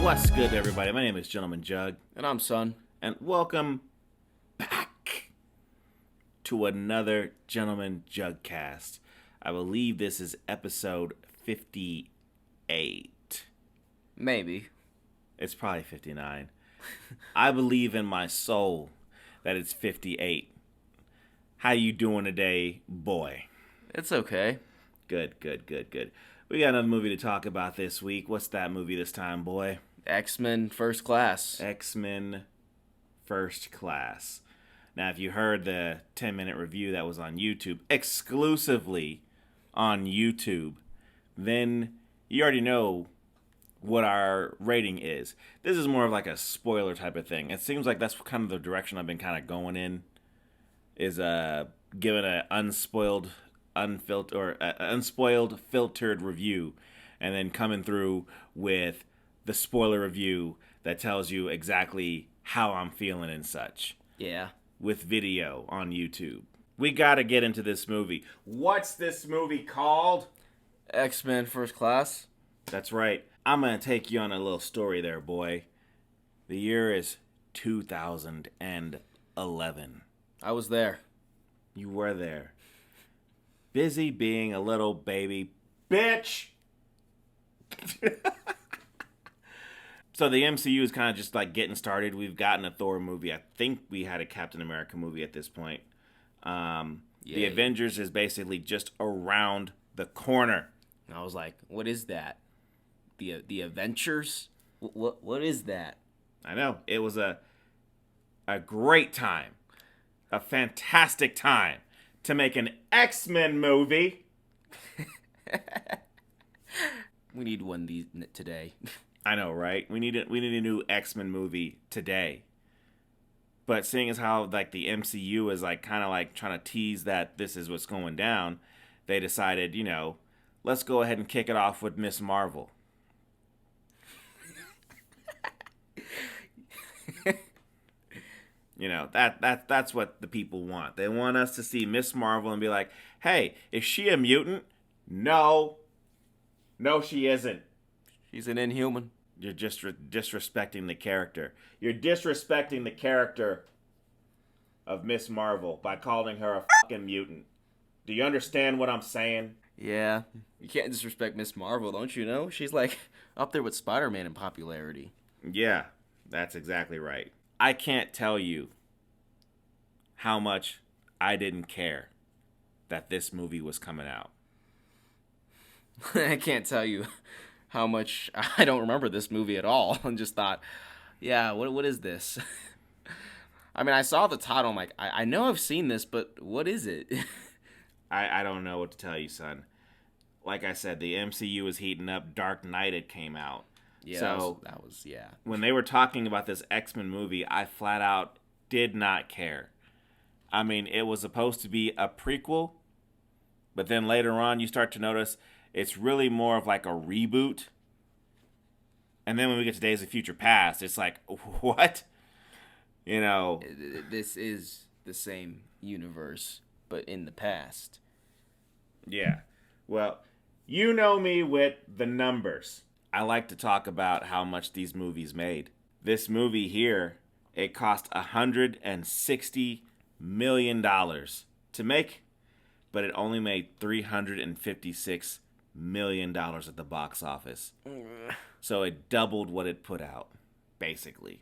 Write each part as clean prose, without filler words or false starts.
What's good, everybody? My name is Gentleman Jug, And I'm Son. and welcome back to another Gentleman Juggcast. I believe this is episode 58. Maybe. It's probably 59. I believe in my soul that it's 58. How you doing today, boy? It's okay. Good. We got another movie to talk about this week. What's that movie this time, boy? Xmen First Class. Xmen First Class. Now, if you heard the 10-minute review that was on YouTube, exclusively on YouTube, then you already know what our rating is. This is more of like a spoiler type of thing. It seems like that's kind of the direction I've been kind of going in, is giving an unspoiled, filtered review, and then coming through with the spoiler review that tells you exactly how I'm feeling and such. Yeah. With video on YouTube. We gotta get into this movie. What's this movie called? Xmen First Class. That's right. I'm gonna take you on a little story there, boy. The year is 2011. I was there. You were there. Busy being a little baby bitch. So the MCU is kind of just like getting started. We've gotten a Thor movie. I think we had a Captain America movie at this point. The Avengers is basically just around the corner. And I was like, what is that? The Adventures? What is that? I know. It was a great time. A fantastic time to make an X-Men movie. We need one of these today. I know, right? We need a new X-Men movie today. But seeing as how like the MCU is like kind of like trying to tease that this is what's going down, they decided, let's go ahead and kick it off with Miss Marvel. That's what the people want. They want us to see Miss Marvel and be like, "Hey, is she a mutant?" No, she isn't. She's an Inhuman. You're just disrespecting the character. You're disrespecting the character of Miss Marvel by calling her a fucking mutant. Do you understand what I'm saying? Yeah. You can't disrespect Miss Marvel, don't you know? She's like up there with Spider-Man in popularity. Yeah, that's exactly right. I can't tell you how much I didn't care that this movie was coming out. I can't tell you how much I don't remember this movie at all, and just thought, yeah, what is this? I mean, I saw the title, I'm like, I know I've seen this, but what is it? I don't know what to tell you, son. Like I said, the MCU is heating up. Dark Knight had came out. Yeah, so that was. When they were talking about this X-Men movie, I flat out did not care. I mean, it was supposed to be a prequel, but then later on you start to notice it's really more of like a reboot. And then when we get to Days of Future Past, it's like, what? This is the same universe, but in the past. Yeah. Well, you know me with the numbers. I like to talk about how much these movies made. This movie here, it cost $160 million to make, but it only made $356 million at the box office. So it doubled what it put out, basically.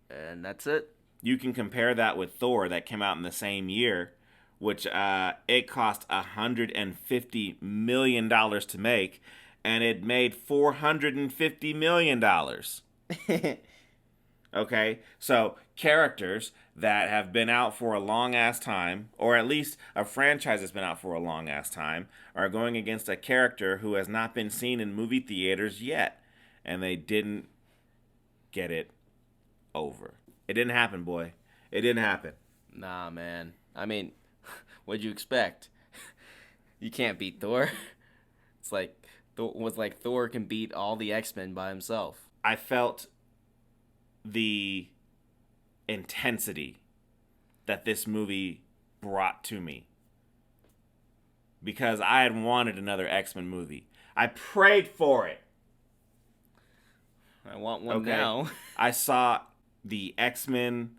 And that's it. You can compare that with Thor that came out in the same year, which it cost $150 million to make, and it made $450 million. Okay, so characters that have been out for a long-ass time, or at least a franchise that's been out for a long-ass time, are going against a character who has not been seen in movie theaters yet, and they didn't get it over. It didn't happen, boy. It didn't happen. Nah, man. I mean, what'd you expect? You can't beat Thor. It's like Thor can beat all the X-Men by himself. I felt the intensity that this movie brought to me because I had wanted another X-Men movie. I prayed for it. I want one Okay. now. I saw the X-Men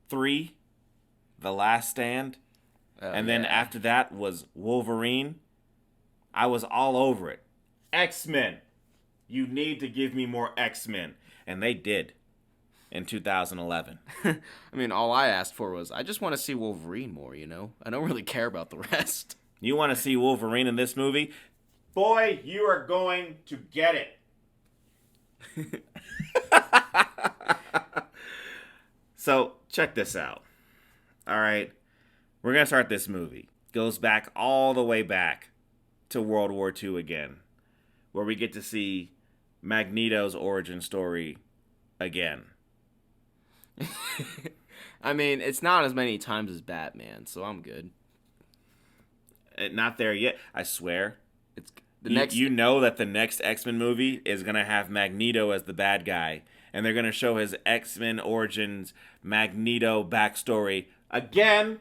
3, The Last Stand, and then after that was Wolverine. I was all over it. X-Men. You need to give me more X-Men. And they did in 2011. I mean, all I asked for was, I just want to see Wolverine more, you know? I don't really care about the rest. You want to see Wolverine in this movie? Boy, you are going to get it. So, check this out. All right. We're going to start this movie. Goes back all the way back to World War II again, where we get to see Magneto's origin story again. I mean, it's not as many times as Batman, so I'm good. Not there yet. I swear. It's You know that the next X-Men movie is going to have Magneto as the bad guy, and they're going to show his X-Men Origins Magneto backstory again.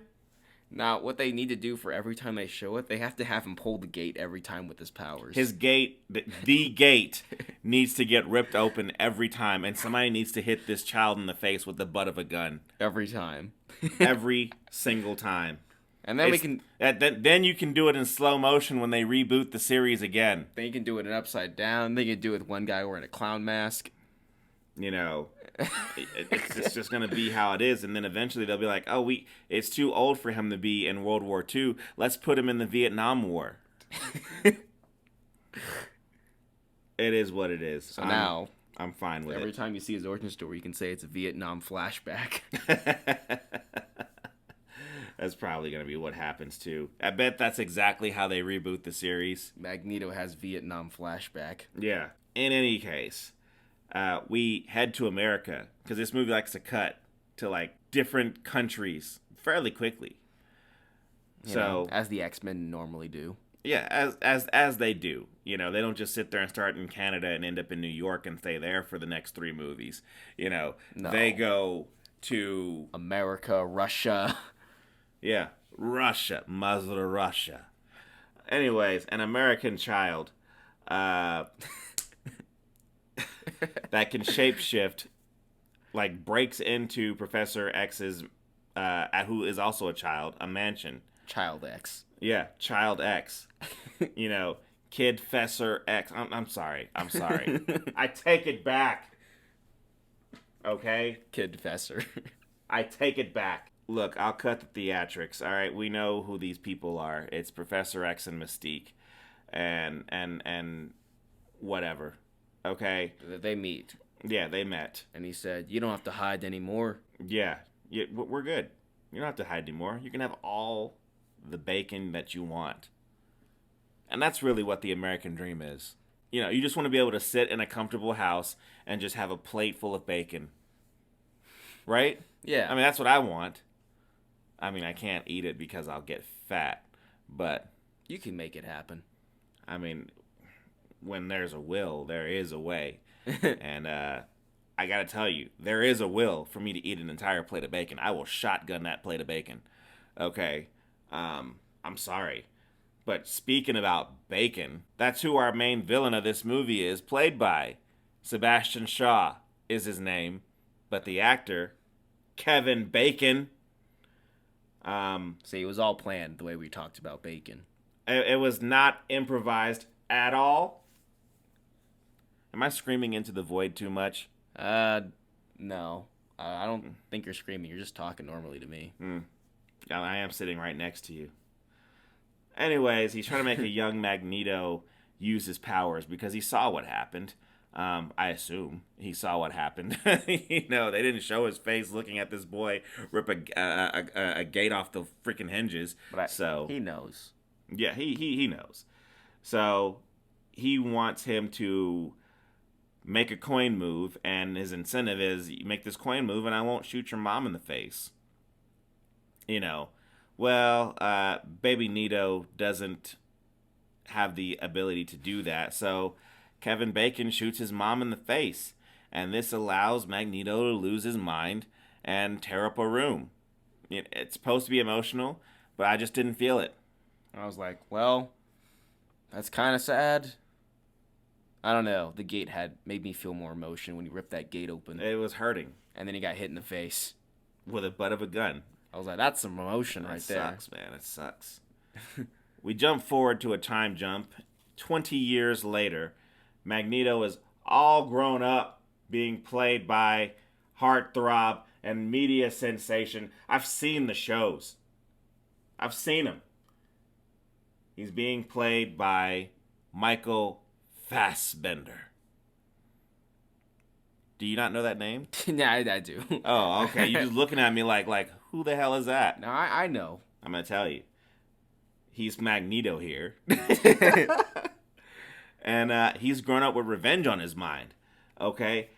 Now, what they need to do for every time they show it, they have to have him pull the gate every time with his powers. His gate, the gate, needs to get ripped open every time, and somebody needs to hit this child in the face with the butt of a gun. Every time. Every single time. And then Then you can do it in slow motion when they reboot the series again. Then you can do it in upside down. Then you can do it with one guy wearing a clown mask. You know, it's just going to be how it is. And then eventually they'll be like, oh, it's too old for him to be in World War II. Let's put him in the Vietnam War. It is what it is. So now, I'm fine with every it. time you see his origin story, you can say it's a Vietnam flashback. That's probably going to be what happens, too. I bet that's exactly how they reboot the series. Magneto has Vietnam flashback. Yeah. In any case, we head to America, because this movie likes to cut to, like, different countries fairly quickly. You know, as the X-Men normally do. Yeah, as they do. You know, they don't just sit there and start in Canada and end up in New York and stay there for the next 3 movies. You know, No. They go to America, Russia. Yeah, Russia, Mother Russia. Anyways, an American child that can shapeshift, like, breaks into Professor X's, who is also a child, a mansion. Child X. Yeah, Child X. You know, Kid Fesser X. I'm sorry. I take it back. Okay? Kid Fesser. I take it back. Look, I'll cut the theatrics. All right, we know who these people are. It's Professor X and Mystique, and whatever. Okay. They meet. Yeah, they met. And he said, "You don't have to hide anymore." Yeah, we're good. You don't have to hide anymore. You can have all the bacon that you want, and that's really what the American dream is. You know, you just want to be able to sit in a comfortable house and just have a plate full of bacon. Right? Yeah. I mean, that's what I want. I mean, I can't eat it because I'll get fat, but you can make it happen. I mean, when there's a will, there is a way. And I got to tell you, there is a will for me to eat an entire plate of bacon. I will shotgun that plate of bacon. Okay. I'm sorry. But speaking about bacon, that's who our main villain of this movie is, played by Sebastian Shaw is his name, but the actor, Kevin Bacon. See, it was all planned the way we talked about bacon. It was not improvised at all. Am I screaming into the void too much? No. I don't think you're screaming. You're just talking normally to me. I am sitting right next to you. Anyways, he's trying to make a young Magneto use his powers because he saw what happened. I assume he saw what happened. You know, they didn't show his face looking at this boy rip a gate off the freaking hinges. So he knows. Yeah, he knows. So he wants him to make a coin move, and his incentive is, you make this coin move and I won't shoot your mom in the face. You know, well, baby Nito doesn't have the ability to do that, so Kevin Bacon shoots his mom in the face, and this allows Magneto to lose his mind and tear up a room. It's supposed to be emotional, but I just didn't feel it. I was like, well, that's kind of sad. I don't know. The gate had made me feel more emotion when he ripped that gate open. It was hurting. And then he got hit in the face. With the butt of a gun. I was like, that's some emotion right there. It sucks, man. It sucks. We jump forward to a time jump. 20 years later, Magneto is all grown up, being played by heartthrob and media sensation. I've seen the shows. I've seen him. He's being played by Michael Fassbender. Do you not know that name? Yeah, I do. Oh, okay. You're just looking at me like, who the hell is that? No, I know. I'm going to tell you. He's Magneto here. And he's grown up with revenge on his mind. Okay?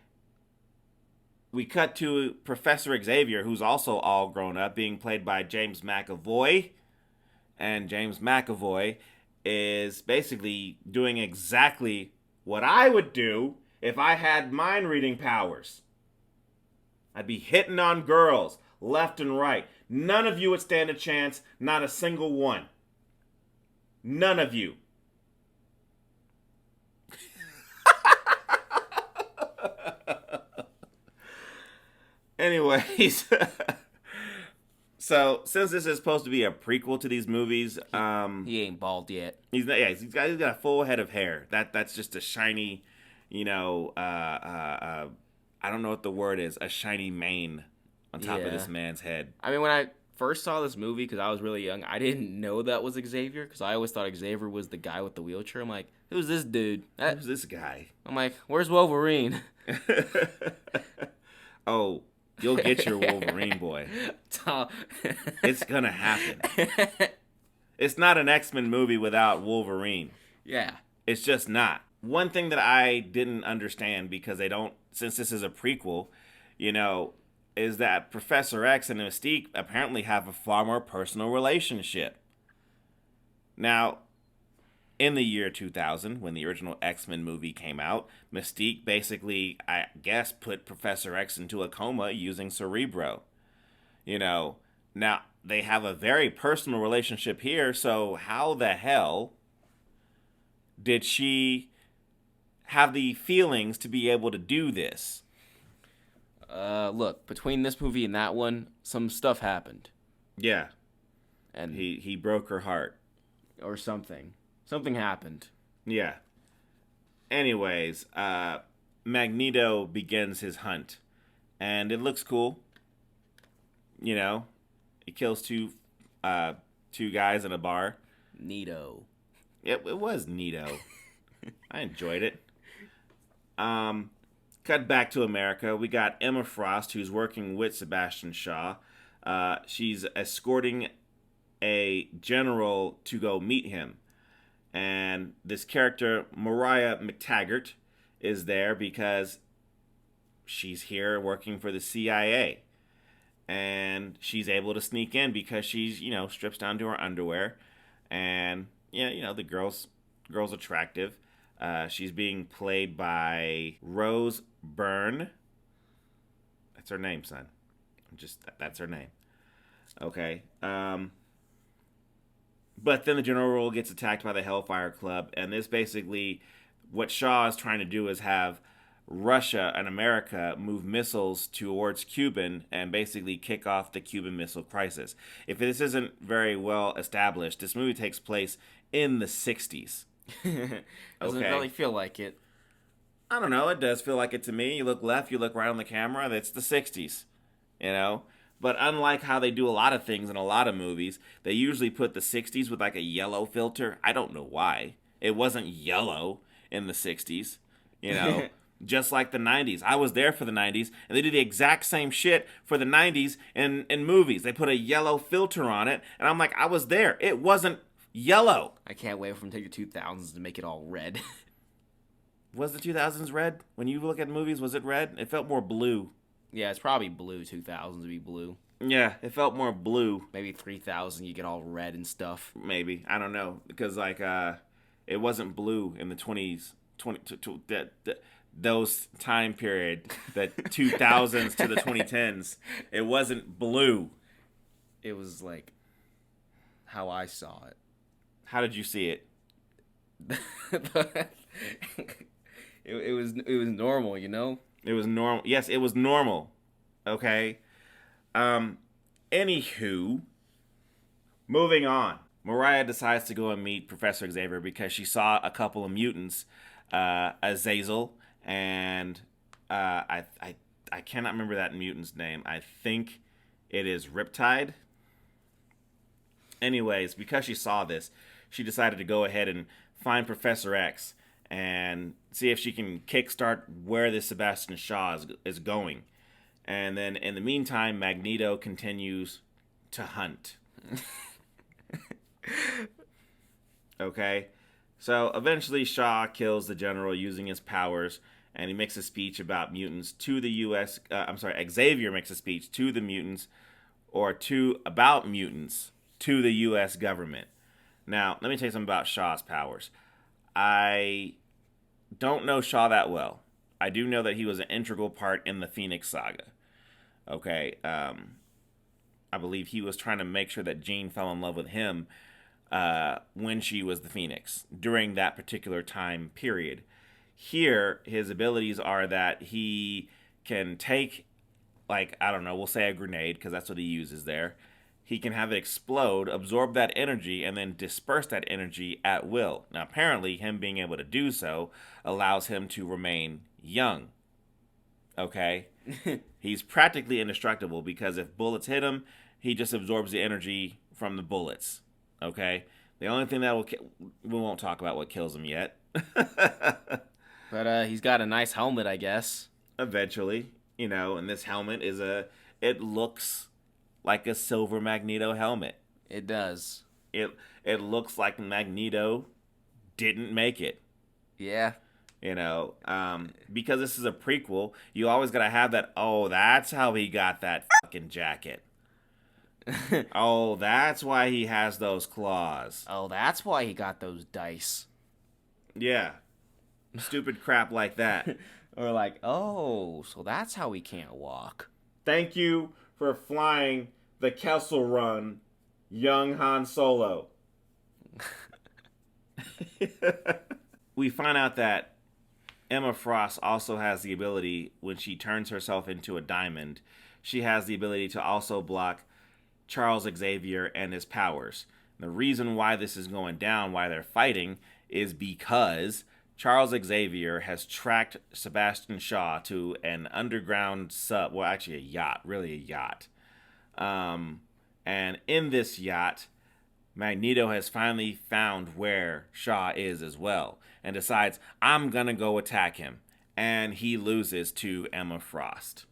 We cut to Professor Xavier, who's also all grown up, being played by James McAvoy. And James McAvoy is basically doing exactly what I would do if I had mind reading powers. I'd be hitting on girls left and right. None of you would stand a chance, not a single one. None of you. Anyways, so since this is supposed to be a prequel to these movies, he ain't bald yet. He's got a full head of hair. That's just a shiny, I don't know what the word is, a shiny mane on top of this man's head. I mean, when I first saw this movie, because I was really young, I didn't know that was Xavier, because I always thought Xavier was the guy with the wheelchair. I'm like, who's this dude? Who's this guy? I'm like, where's Wolverine? Oh, you'll get your Wolverine, boy. It's gonna happen. It's not an X-Men movie without Wolverine. Yeah. It's just not. One thing that I didn't understand, because since this is a prequel, is that Professor X and Mystique apparently have a far more personal relationship. Now, in the year 2000, when the original X-Men movie came out, Mystique basically, I guess, put Professor X into a coma using Cerebro. Now, they have a very personal relationship here, so how the hell did she have the feelings to be able to do this? Look, between this movie and that one, some stuff happened. Yeah. And he broke her heart. Or something. Something happened. Yeah. Anyways, Magneto begins his hunt. And it looks cool. He kills two guys in a bar. Neato. It was neato. I enjoyed it. Cut back to America. We got Emma Frost, who's working with Sebastian Shaw. She's escorting a general to go meet him. And this character, Mariah McTaggart, is there because she's here working for the CIA. And she's able to sneak in because she's, strips down to her underwear. And, the girl's attractive. She's being played by Rose Byrne. That's her name, son. That's her name. Okay. But then the general gets attacked by the Hellfire Club, and this basically, what Shaw is trying to do is have Russia and America move missiles towards Cuban and basically kick off the Cuban Missile Crisis. If this isn't very well established, this movie takes place in the 60s. Doesn't really feel like it. I don't know. It does feel like it to me. You look left, you look right on the camera. It's the 60s, But unlike how they do a lot of things in a lot of movies, they usually put the 60s with like a yellow filter. I don't know why. It wasn't yellow in the 60s, just like the 90s. I was there for the 90s, and they do the exact same shit for the 90s in movies. They put a yellow filter on it, and I'm like, I was there. It wasn't yellow. I can't wait for them to take the 2000s to make it all red. Was the 2000s red? When you look at movies, was it red? It felt more blue. Yeah, it's probably blue. 2000s to be blue. Yeah, it felt more blue. Maybe 3000 you get all red and stuff. Maybe. I don't know. Because, it wasn't blue in the 20s. Those time period, the 2000s to the 2010s. It wasn't blue. It was like how I saw it. How did you see it? it was normal, you know. It was normal. Yes, it was normal. Okay. Um. Anywho, moving on. Mariah decides to go and meet Professor Xavier because she saw a couple of mutants, Azazel and I cannot remember that mutant's name. I think it is Riptide. Anyways, because she saw this, she decided to go ahead and find Professor X and see if she can kickstart where this Sebastian Shaw is going. And then in the meantime, Magneto continues to hunt. Okay? So eventually Shaw kills the general using his powers, and he makes a speech about mutants to the U.S. Xavier makes a speech to the mutants, about mutants to the U.S. government. Now, let me tell you something about Shaw's powers. I don't know Shaw that well. I do know that he was an integral part in the Phoenix Saga. Okay, I believe he was trying to make sure that Jean fell in love with him when she was the Phoenix during that particular time period. Here, his abilities are that he can take, like, I don't know, we'll say a grenade, because that's what he uses there. He can have it explode, absorb that energy, and then disperse that energy at will. Now, apparently, him being able to do so allows him to remain young. Okay? He's practically indestructible because if bullets hit him, he just absorbs the energy from the bullets. Okay? The only thing that we won't talk about what kills him yet. But he's got a nice helmet, I guess. Eventually, and this helmet it looks like a silver Magneto helmet. It does. It looks like Magneto didn't make it. Yeah. Because this is a prequel, you always gotta have that, oh, that's how he got that fucking jacket. Oh, that's why he has those claws. Oh, that's why he got those dice. Yeah. Stupid crap like that. Or like, oh, so that's how he can't walk. Thank you for flying the Kessel Run, young Han Solo. We find out that Emma Frost also has the ability, when she turns herself into a diamond, she has the ability to also block Charles Xavier and his powers. The reason why this is going down, why they're fighting, is because Charles Xavier has tracked Sebastian Shaw to an underground actually a yacht, really a yacht. And in this yacht, Magneto has finally found where Shaw is as well and decides, I'm gonna go attack him. And he loses to Emma Frost.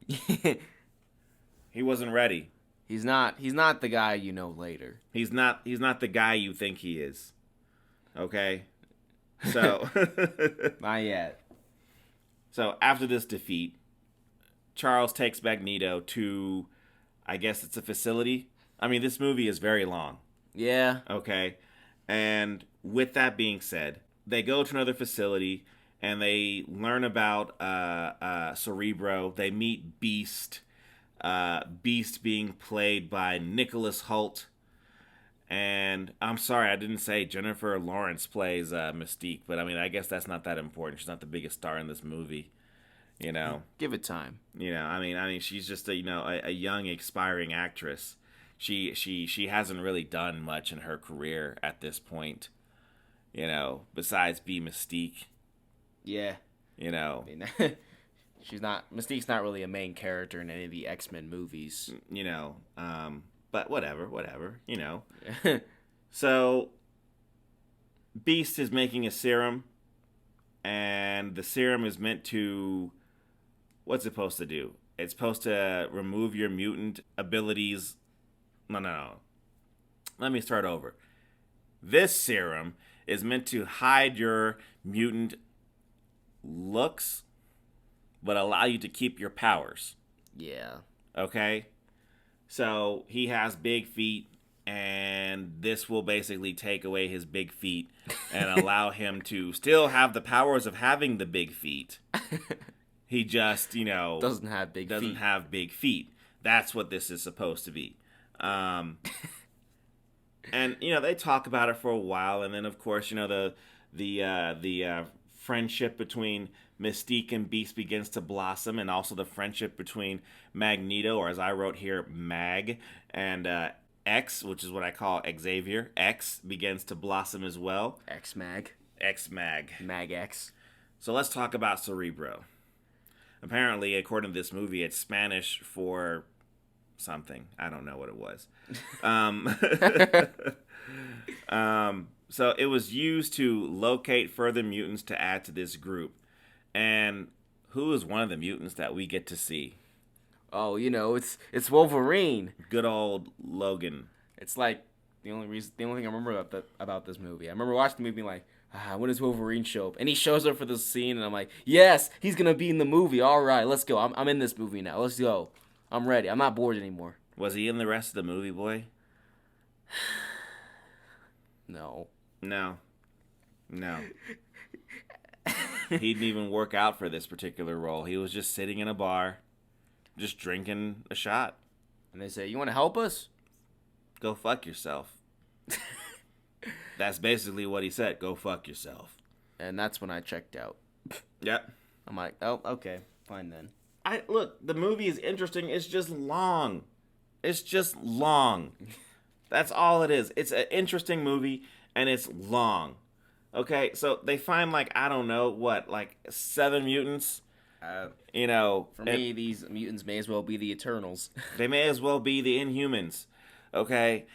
He wasn't ready. He's not the guy you know later. He's not the guy you think he is. Okay? So not yet. So after this defeat, Charles takes Magneto to, I guess it's a facility. I mean, this movie is very long. Yeah. Okay. And with that being said, they go to another facility and they learn about Cerebro. They meet Beast. Beast being played by Nicholas Hoult. And I'm sorry, I didn't say Jennifer Lawrence plays Mystique, but I mean, I guess that's not that important. She's not the biggest star in this movie, Give it time. I mean, she's just a young, aspiring actress. She hasn't really done much in her career at this point, besides be Mystique. Yeah. I mean, Mystique's not really a main character in any of the Xmen movies. But whatever. So, Beast is making a serum, and the serum is meant to... What's it supposed to do? It's supposed to remove your mutant abilities. No. Let me start over. This serum is meant to hide your mutant looks, but allow you to keep your powers. Yeah. Okay? So he has big feet, and this will basically take away his big feet and allow him to still have the powers of having the big feet. He just, doesn't have big feet. That's what this is supposed to be. And they talk about it for a while, and then of course, the friendship between Mystique and Beast begins to blossom, and also the friendship between Magneto, or as I wrote here, Mag, and X, which is what I call Xavier. X begins to blossom as well. X-Mag. X-Mag. Mag-X. So let's talk about Cerebro. Apparently, according to this movie, it's Spanish for something. I don't know what it was. So it was used to locate further mutants to add to this group. And who is one of the mutants that we get to see? Oh, it's Wolverine. Good old Logan. It's like the only thing I remember about this movie. I remember watching the movie being like, when does Wolverine show up? And he shows up for this scene, and I'm like, yes, he's gonna be in the movie. All right, let's go. I'm in this movie now. Let's go. I'm ready. I'm not bored anymore. Was he in the rest of the movie, boy? No. He didn't even work out for this particular role. He was just sitting in a bar, just drinking a shot. And they say, you want to help us? Go fuck yourself. That's basically what he said. Go fuck yourself. And that's when I checked out. Yep. I'm like, oh, okay, fine then. Look, the movie is interesting. It's just long. That's all it is. It's an interesting movie, and it's long. Okay, so they find, I don't know, what, 7 mutants? For me, these mutants may as well be the Eternals. They may as well be the Inhumans. Okay?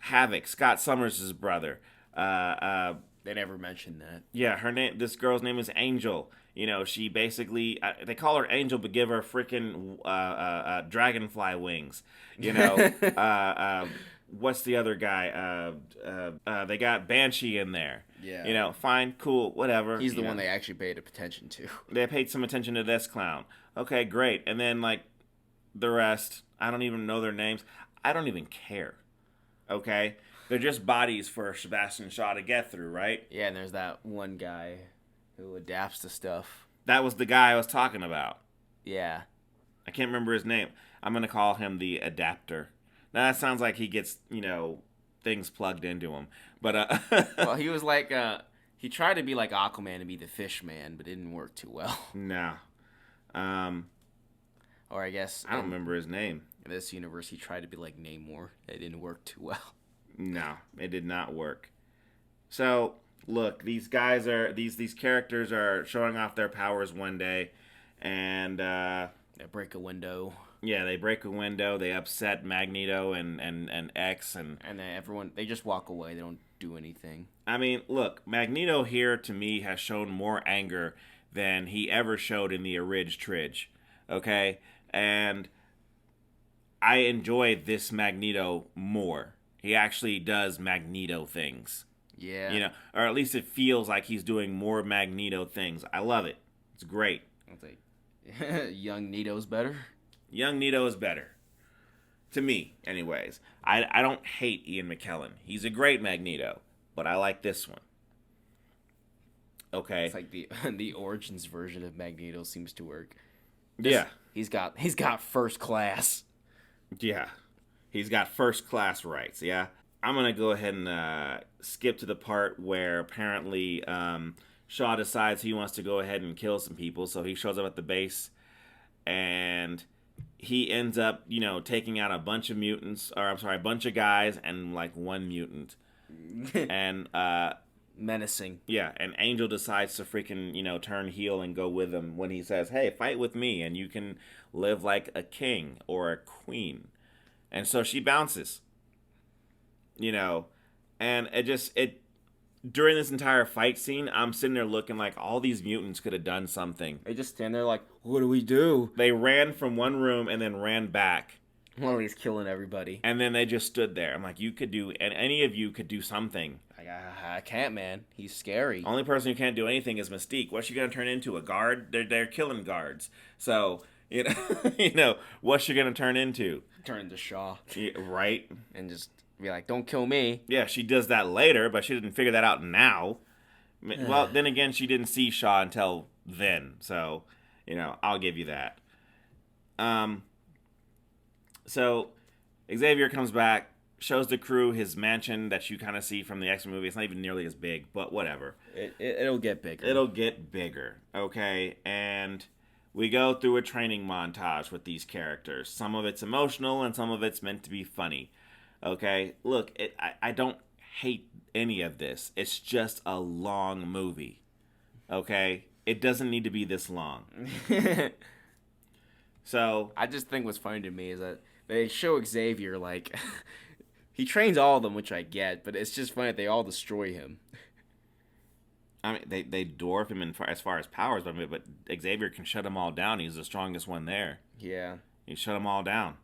Havoc, Scott Summers' brother. They never mentioned that. Yeah, this girl's name is Angel. She basically, they call her Angel, but give her freaking dragonfly wings. What's the other guy? They got Banshee in there. Yeah. Fine, cool, whatever. He's the one they actually paid attention to. They paid some attention to this clown. Okay, great. And then, the rest, I don't even know their names. I don't even care. Okay? They're just bodies for Sebastian Shaw to get through, right? Yeah, and there's that one guy who adapts to stuff. That was the guy I was talking about. Yeah. I can't remember his name. I'm going to call him the adapter. Now, that sounds like he gets, things plugged into him. But, well, he was he tried to be like Aquaman and be the fish man, but it didn't work too well. No. Or I guess... I don't remember his name. In this universe, he tried to be like Namor. It didn't work too well. No, it did not work. So, look, these guys these characters are showing off their powers one day, and they break a window. Yeah, they break a window. They upset Magneto and X, and then everyone, they just walk away. They don't do anything. I mean, look, Magneto here to me has shown more anger than he ever showed in the Tridge. Okay, and I enjoy this Magneto more. He actually does Magneto things. Yeah. Or at least it feels like he's doing more Magneto things. I love it. It's great. I'll say, young Nito's better. Young Nito is better. To me, anyways. I don't hate Ian McKellen. He's a great Magneto, but I like this one. Okay. It's like the Origins version of Magneto seems to work. Yeah. He's got first class. Yeah. He's got first class rights, yeah? I'm going to go ahead and skip to the part where apparently Shaw decides he wants to go ahead and kill some people, so he shows up at the base, and he ends up, taking out a bunch of mutants, a bunch of guys and, one mutant. And, menacing. Yeah, and Angel decides to freaking, turn heel and go with him when he says, hey, fight with me, and you can live like a king or a queen. And so she bounces, and during this entire fight scene, I'm sitting there looking like all these mutants could have done something. They just stand there like, what do we do? They ran from one room and then ran back. Well, he's killing everybody. And then they just stood there. I'm like, you could do, and any of you could do something. I can't, man. He's scary. Only person who can't do anything is Mystique. What's she gonna turn into? A guard? They're killing guards. So, what's she gonna turn into? Turn into Shaw. Yeah, right? And just be like, don't kill me. Yeah, she does that later, but she didn't figure that out now. Well, then again, she didn't see Shaw until then. So, I'll give you that. So, Xavier comes back. shows the crew his mansion that you kind of see from the X-Men movie. It's not even nearly as big, but whatever. It'll get bigger. It'll get bigger, okay? And we go through a training montage with these characters. Some of it's emotional and some of it's meant to be funny, okay? Look, I don't hate any of this. It's just a long movie, okay? It doesn't need to be this long. So I just think what's funny to me is that they show Xavier, like, he trains all of them, which I get, but it's just funny that they all destroy him. I mean, they dwarf him as far as powers, but Xavier can shut them all down. He's the strongest one there. Yeah. He shut them all down.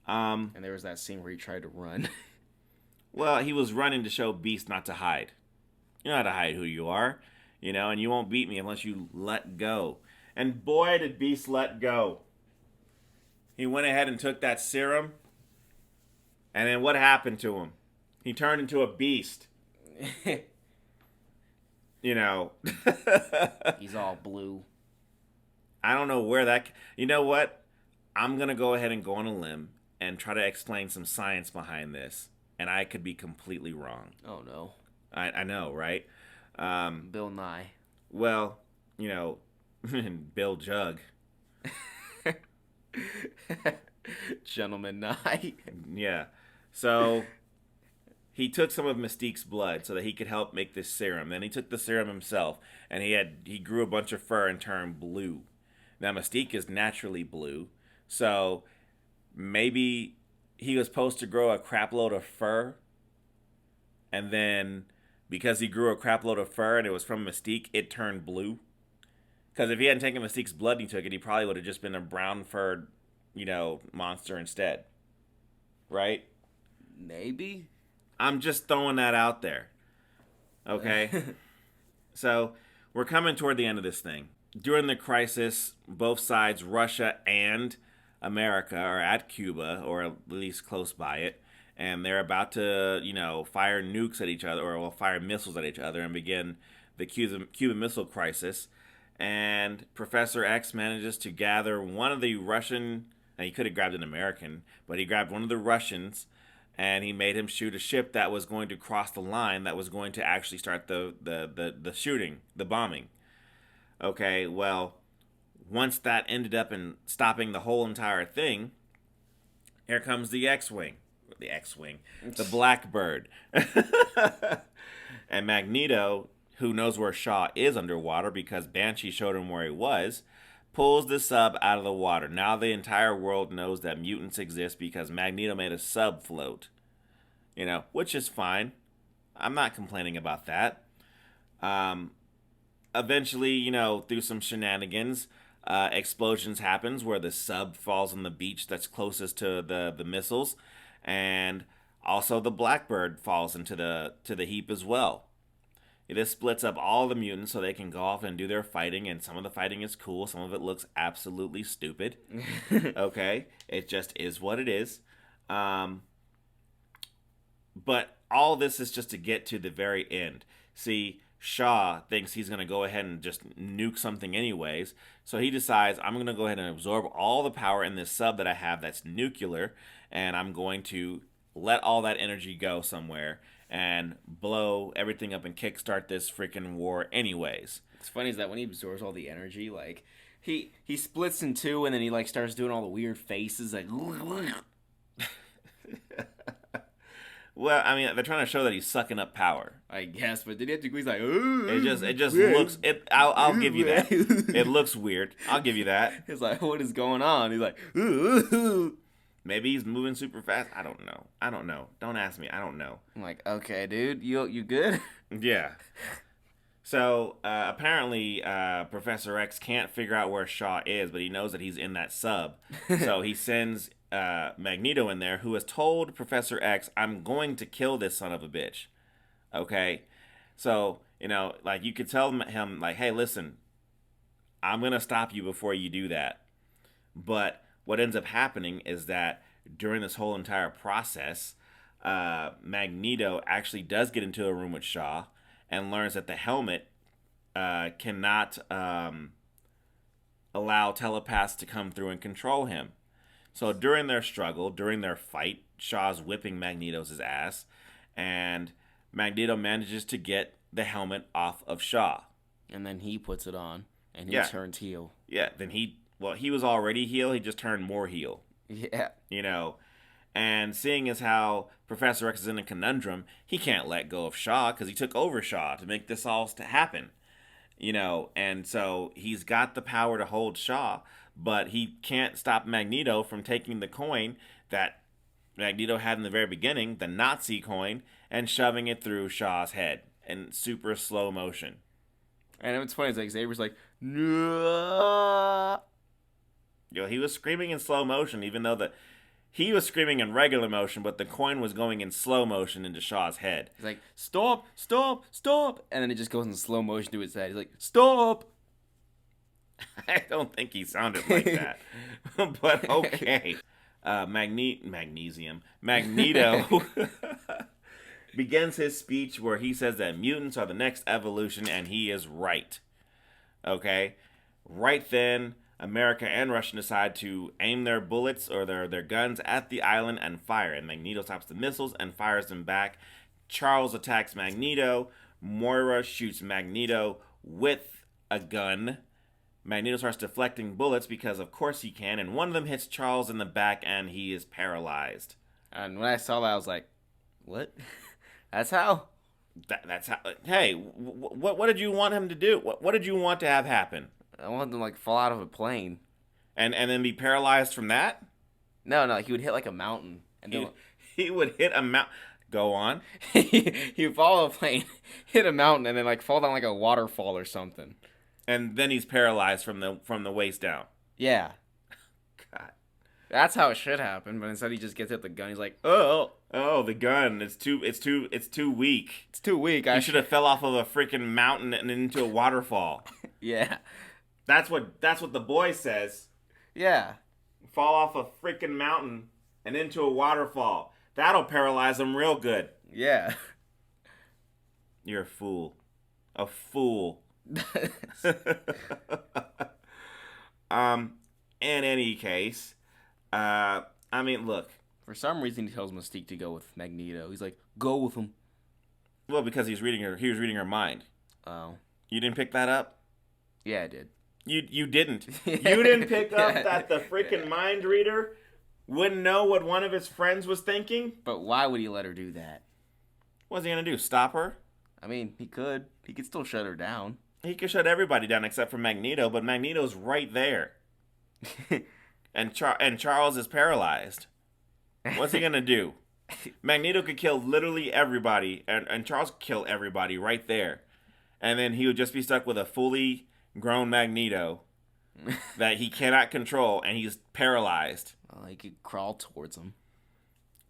And there was that scene where he tried to run. Well, he was running to show Beast not to hide. You know how to hide who you are, and you won't beat me unless you let go. And boy, did Beast let go. He went ahead and took that serum. And then what happened to him? He turned into a beast. He's all blue. I don't know where that... You know what? I'm going to go ahead and go on a limb and try to explain some science behind this. And I could be completely wrong. Oh, no. I know, right? Bill Nye. Well, Bill Jug. Gentleman Nye. Yeah. So he took some of Mystique's blood so that he could help make this serum. Then he took the serum himself, and he grew a bunch of fur and turned blue. Now Mystique is naturally blue, so maybe he was supposed to grow a crap load of fur, and then because he grew a crap load of fur and it was from Mystique, it turned blue. Because if he hadn't taken Mystique's blood and he took it, he probably would have just been a brown-furred, monster instead. Right? Maybe. I'm just throwing that out there. Okay? So, we're coming toward the end of this thing. During the crisis, both sides, Russia and America, are at Cuba, or at least close by it. And they're about to, fire nukes at each other, or fire missiles at each other and begin the Cuban Missile Crisis. And Professor X manages to gather one of the Russian... Now, he could have grabbed an American, but he grabbed one of the Russians, and he made him shoot a ship that was going to cross the line, that was going to actually start the shooting, the bombing. Okay, well, once that ended up in stopping the whole entire thing, here comes the X-Wing. The Blackbird. And Magneto, who knows where Shaw is underwater because Banshee showed him where he was, pulls the sub out of the water. Now the entire world knows that mutants exist because Magneto made a sub float. Which is fine. I'm not complaining about that. Eventually, through some shenanigans, explosions happens where the sub falls on the beach that's closest to the missiles, and also the Blackbird falls into the heap as well. This splits up all the mutants so they can go off and do their fighting, and some of the fighting is cool, some of it looks absolutely stupid. Okay? It just is what it is. But all this is just to get to the very end. See, Shaw thinks he's going to go ahead and just nuke something anyways, so he decides, I'm going to go ahead and absorb all the power in this sub that I have that's nuclear, and I'm going to let all that energy go somewhere and blow everything up and kickstart this freaking war anyways. What's funny is that when he absorbs all the energy, like, he splits in two and then he, starts doing all the weird faces, like... Well, I mean, they're trying to show that he's sucking up power. I guess, but did he have to go? He's like... It just looks... I'll give you that. It looks weird. I'll give you that. He's like, what is going on? He's like... Maybe he's moving super fast. I don't know. Don't ask me. I don't know. I'm like, okay, dude, you good? Yeah. So, apparently, Professor X can't figure out where Shaw is, but he knows that he's in that sub. So he sends Magneto in there, who has told Professor X, I'm going to kill this son of a bitch. Okay? So, you could tell him, hey, listen, I'm going to stop you before you do that. But what ends up happening is that during this whole entire process, Magneto actually does get into a room with Shaw and learns that the helmet cannot allow telepaths to come through and control him. So during their struggle, during their fight, Shaw's whipping Magneto's ass, and Magneto manages to get the helmet off of Shaw. And then he puts it on, and he Yeah. turns heel. Yeah, then he was already heel, he just turned more heel. Yeah. You know, and seeing as how Professor X is in a conundrum, he can't let go of Shaw because he took over Shaw to make this all to happen. You know, and so he's got the power to hold Shaw, but he can't stop Magneto from taking the coin that Magneto had in the very beginning, the Nazi coin, and shoving it through Shaw's head in super slow motion. And it's funny, it's like Xavier's like, no. He was screaming in slow motion, even though he was screaming in regular motion, but the coin was going in slow motion into Shaw's head. He's like, stop, stop, stop. And then it just goes in slow motion to his head. He's like, stop. I don't think he sounded like that. But okay. Magneto begins his speech where he says that mutants are the next evolution, and he is right. Okay? Right then, America and Russia decide to aim their bullets or their guns at the island and fire. And Magneto stops the missiles and fires them back. Charles attacks Magneto. Moira shoots Magneto with a gun. Magneto starts deflecting bullets because of course he can. And one of them hits Charles in the back and he is paralyzed. And when I saw that, I was like, what? That's how? That's how. Hey, what did you want him to do? What did you want to have happen? I want him to like fall out of a plane. And then be paralyzed from that? No, he would hit like a mountain. And then he would hit a mountain. Go on. he would fall out of a plane, hit a mountain, and then like fall down like a waterfall or something. And then he's paralyzed from the waist down. Yeah. God. That's how it should happen, but instead he just gets hit the gun. He's like, the gun. It's too weak. It's too weak. I should have fell off of a freaking mountain and into a waterfall. Yeah. That's what the boy says. Yeah. Fall off a freaking mountain and into a waterfall. That'll paralyze him real good. Yeah. You're a fool. A fool. In any case, look. For some reason, he tells Mystique to go with Magneto. He's like, go with him. Well, because he was reading her mind. Oh. You didn't pick that up? Yeah, I did. You didn't. You didn't pick up that the freaking mind reader wouldn't know what one of his friends was thinking? But why would he let her do that? What's he gonna do? Stop her? I mean, he could. He could still shut her down. He could shut everybody down except for Magneto, but Magneto's right there. and Charles is paralyzed. What's he gonna do? Magneto could kill literally everybody, and Charles could kill everybody right there. And then he would just be stuck with a fully grown Magneto that he cannot control, and he's paralyzed. Well, he could crawl towards him.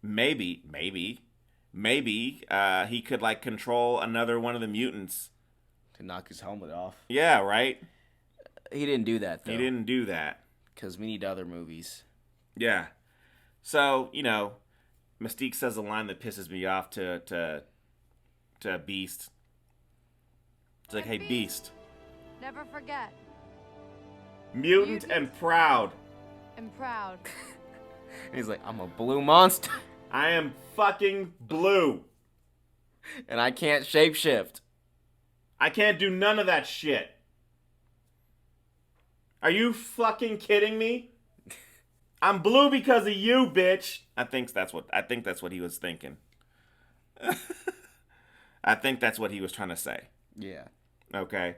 Maybe he could like control another one of the mutants to knock his helmet off. Yeah, right. He didn't do that though. He didn't do that because we need other movies. Yeah. So Mystique says a line that pisses me off to Beast. It's like, hey, Beast. Never forget. Mutant and proud. And proud. He's like, I'm a blue monster. I am fucking blue. And I can't shapeshift. I can't do none of that shit. Are you fucking kidding me? I'm blue because of you, bitch. I think that's what he was thinking. I think that's what he was trying to say. Yeah. Okay.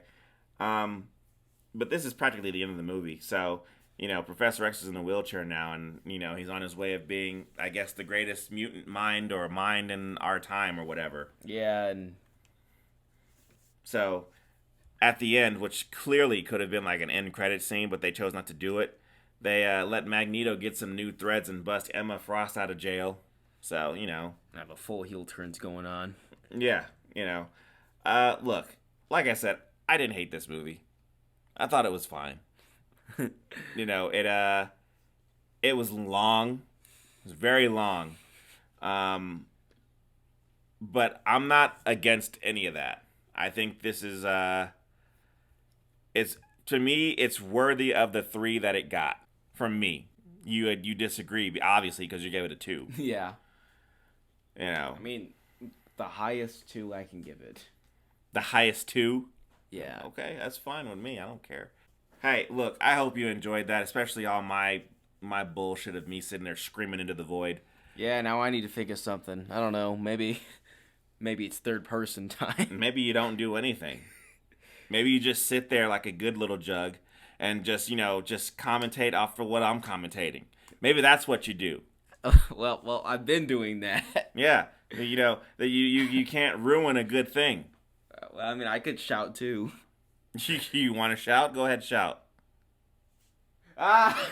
But this is practically the end of the movie. So, Professor X is in a wheelchair now, and, he's on his way of being, I guess, the greatest mutant mind or mind in our time or whatever. Yeah, and so at the end, which clearly could have been like an end credit scene, but they chose not to do it, they let Magneto get some new threads and bust Emma Frost out of jail. So, have a full heel turns going on. Yeah, look, like I said, I didn't hate this movie. I thought it was fine. It was long. It was very long. But I'm not against any of that. I think this is to me, it's worthy of the 3 that it got from me. you disagree, obviously, because you gave it a 2. Yeah. You know, I mean, the highest 2 I can give it. the highest 2. Yeah. Okay, that's fine with me. I don't care. Hey, look, I hope you enjoyed that, especially all my bullshit of me sitting there screaming into the void. Yeah, now I need to think of something. I don't know. Maybe it's third person time. Maybe you don't do anything. Maybe you just sit there like a good little jug and just, just commentate off for what I'm commentating. Maybe that's what you do. Well, I've been doing that. Yeah, that you can't ruin a good thing. Well, I mean, I could shout too. You want to shout? Go ahead, shout. Ah!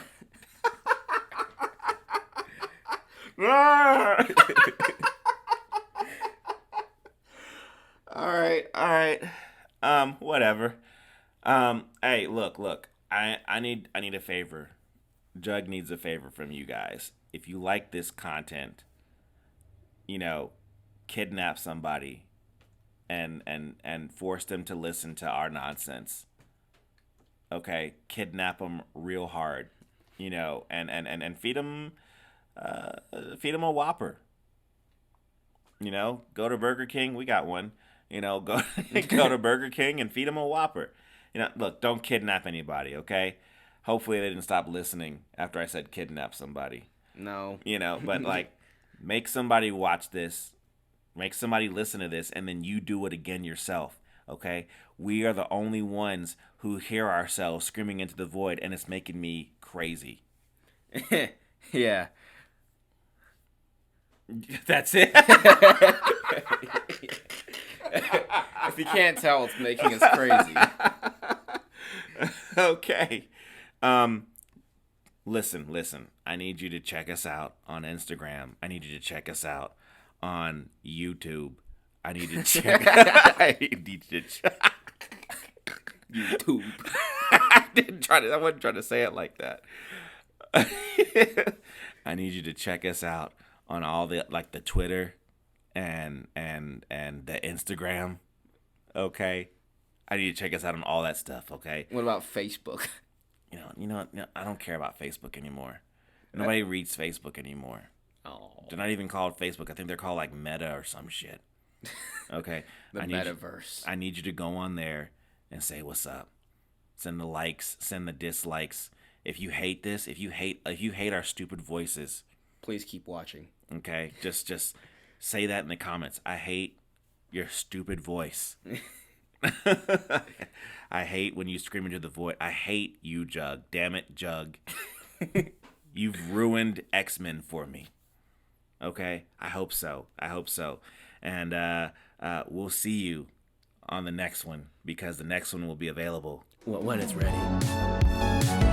All right. Whatever. Hey, look. I need a favor. Jug needs a favor from you guys. If you like this content, kidnap somebody and force them to listen to our nonsense. Okay, kidnap them real hard, and feed them a Whopper. Go to Burger King. We got one. Go to Burger King and feed them a Whopper. Look, don't kidnap anybody, okay? Hopefully they didn't stop listening after I said kidnap somebody. No. But make somebody watch this, make somebody listen to this, and then you do it again yourself, okay? We are the only ones who hear ourselves screaming into the void, and it's making me crazy. Yeah. That's it. If you can't tell, it's making us crazy. Okay. Listen. I need you to check us out on Instagram. I need you to check us out on YouTube. I need you to check. YouTube. I wasn't trying to say it like that. I need you to check us out on all the the Twitter and the Instagram. Okay, I need you to check us out on all that stuff. Okay. What about Facebook? I don't care about Facebook anymore. Nobody reads Facebook anymore. Oh. They're not even called Facebook. I think they're called Meta or some shit. Okay. The metaverse. I need you to go on there and say what's up. Send the likes, send the dislikes. If you hate this, if you hate our stupid voices, please keep watching. Okay? Just say that in the comments. I hate your stupid voice. I hate when you scream into the void. I hate you, Jug. Damn it, Jug. You've ruined Xmen for me. Okay? I hope so. And we'll see you on the next one, because the next one will be available when it's ready.